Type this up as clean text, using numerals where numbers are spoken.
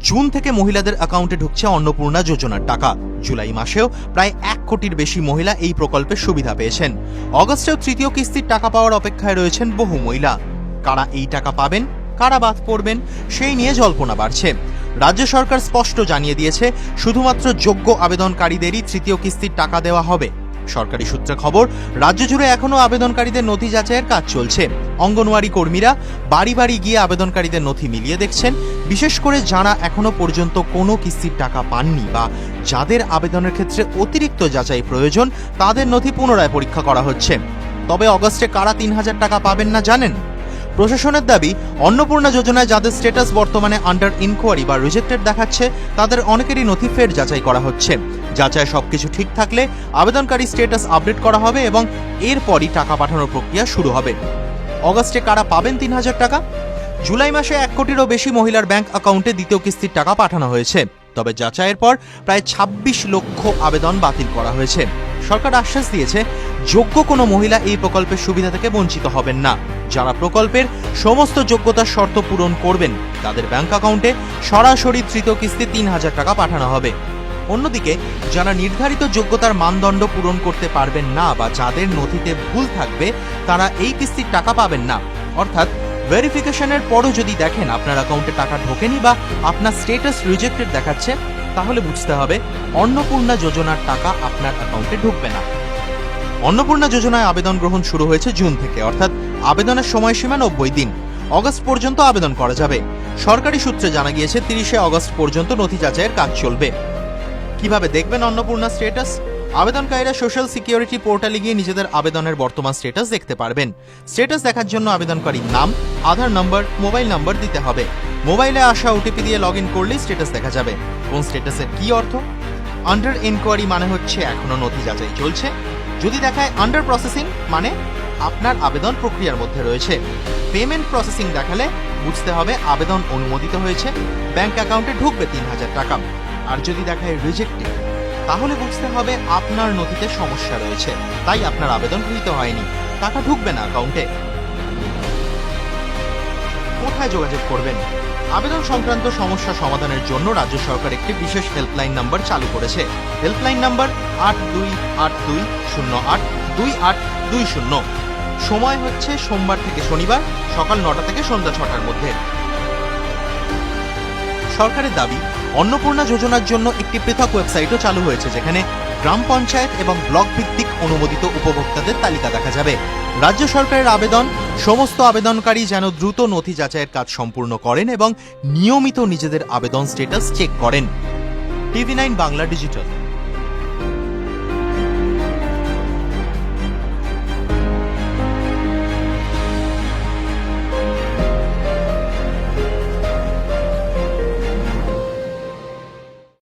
June থেকে মহিলাদের অ্যাকাউন্টে ঢুকছে অন্নপূর্ণা যোজনার টাকা। জুলাই মাসেও প্রায় 1 কোটির বেশি মহিলা এই প্রকল্পের সুবিধা পেয়েছেন। অগস্টেও তৃতীয় কিস্তির টাকা পাওয়ার অপেক্ষায় রয়েছেন বহু মহিলা। কারা এই টাকা পাবেন, কারা বাদ পড়বেন, সেই নিয়ে জল্পনা বাড়ছে। রাজ্য সরকার স্পষ্ট জানিয়ে দিয়েছে, শুধুমাত্র যোগ্য আবেদনকারীদেরই তৃতীয় কিস্তির টাকা দেওয়া হবে। সরকারি সূত্রে খবর, রাজ্য জুড়ে এখনো আবেদনকারীদের নথি যাচাইয়ের কাজ চলছে। অঙ্গনওয়াড়ি কর্মীরা বাড়ি বাড়ি গিয়ে আবেদনকারীদের নথি মিলিয়ে দেখছেন। বিশেষ করে যারা এখনো পর্যন্ত কোনো কিস্তির টাকা পাননি বা যাদের আবেদনের ক্ষেত্রে অতিরিক্ত যাচাই প্রয়োজন, তাদের নথি পুনরায় পরীক্ষা করা হচ্ছে। তবে অগস্টে কারা ৩,০০০ টাকা পাবেন না জানেন? প্রশাসনের দাবি, অন্নপূর্ণা যোজনায় যাদের স্ট্যাটাস বর্তমানে আন্ডার ইনকোয়ারি বা রিজেক্টেড দেখাচ্ছে, তাদের অনেকেরই নথি ফের যাচাই করা হচ্ছে। যাচাই সবকিছু ঠিক থাকলে আবেদনকারী স্ট্যাটাস আপডেট করা হবে এবং এরপরই টাকা পাঠানোর প্রক্রিয়া শুরু হবে। অগস্টে কারা পাবেন ৩,০০০ টাকা? জুলাই মাসে 1 কোটিরও বেশি মহিলার ব্যাংক অ্যাকাউন্টে দ্বিতীয় কিস্তির টাকা পাঠানো হয়েছে। তবে যাচাইয়ের পর প্রায় ২৬ লক্ষ আবেদন বাতিল করা হয়েছে। সরকার আশ্বাস দিয়েছে, যোগ্য কোনো মহিলা এই প্রকল্পের সুবিধা থেকে বঞ্চিত হবেন না। যারা প্রকল্পের সমস্ত যোগ্যতার শর্ত পূরণ করবেন, তাদের ব্যাংক অ্যাকাউন্টে সরাসরি তৃতীয় কিস্তি ৩,০০০ টাকা পাঠানো হবে। অন্যদিকে যারা নির্ধারিত যোগ্যতার মানদণ্ড পূরণ করতে পারবেন না বা যাদের নথিতে ভুল থাকবে, তারা এই কিস্তির টাকা পাবেন না। অর্থাৎ ভেরিফিকেশনের পরও যদি দেখেন আপনার অ্যাকাউন্টে টাকা ঢোকেনি বা আপনার স্ট্যাটাস রিজেক্টেড দেখাচ্ছে, তাহলে বুঝতে হবে অন্নপূর্ণা যোজনার টাকা আপনার অ্যাকাউন্টে ঢুকবে না। অন্নপূর্ণা যোজনায় আবেদন গ্রহণ শুরু হয়েছে জুন থেকে, অর্থাৎ আবেদনের সময়সীমা 90 দিন। অগস্ট পর্যন্ত আবেদন করা যাবে। সরকারি সূত্রে জানা গিয়েছে 30শে অগস্ট পর্যন্ত নথি যাচাইয়ের কাজ চলবে। কিভাবে দেখবেন অন্নপূর্ণা স্ট্যাটাস? আবেদনকারীরা সোশ্যাল সিকিউরিটি পোর্টালে গিয়ে নিজেদের আবেদনের বর্তমান স্ট্যাটাস দেখতে পারবেন। স্ট্যাটাস দেখার জন্য আবেদনকারীর নাম, আধার নম্বর, মোবাইল নম্বর দিতে হবে। মোবাইলে আসা ওটিপি দিয়ে লগ ইন করলেই স্ট্যাটাস দেখা যাবে। কোন স্ট্যাটাসের কি অর্থ? আন্ডার ইনকোয়ারি মানে হচ্ছে এখনো নথি যাচাই চলছে। যদি দেখায় আন্ডার প্রসেসিং, মানে আপনার আবেদন প্রক্রিয়ার মধ্যে রয়েছে। পেমেন্ট প্রসেসিং দেখালে বুঝতে হবে আবেদন অনুমোদিত হয়েছে, ব্যাংক অ্যাকাউন্টে ঢুকবে ৩,০০০ টাকা। আর যদি দেখায় রিজেক্টেড, তাহলে বুঝতে হবে আপনার নথিতে সমস্যা রয়েছে, তাই আপনার আবেদন গৃহীত হয়নি, টাকা ঢুকবে না অ্যাকাউন্টে। কোথায় যোগাযোগ করবেন? আবেদন সংক্রান্ত সমস্যা সমাধানের জন্য রাজ্য সরকার একটি বিশেষ হেল্পলাইন নাম্বার চালু করেছে। Helpline number 8282082820। সময় হচ্ছে সোমবার থেকে শনিবার সকাল 9টা থেকে সন্ধ্যা 6টার মধ্যে। সরকারের দাবি, অন্নপূর্ণা যোজনার জন্য একটি পৃথক ওয়েবসাইটও চালু হয়েছে, যেখানে গ্রাম পঞ্চায়েত এবং ব্লক ভিত্তিক অনুমোদিত উপভোক্তাদের তালিকা দেখা যাবে। রাজ্য সরকারের আবেদন, সমস্ত আবেদনকারী যেন দ্রুত নথি যাচাইয়ের কাজ সম্পূর্ণ করেন এবং নিয়মিত নিজেদের আবেদন স্ট্যাটাস চেক করেন। TV9 Bangla digital.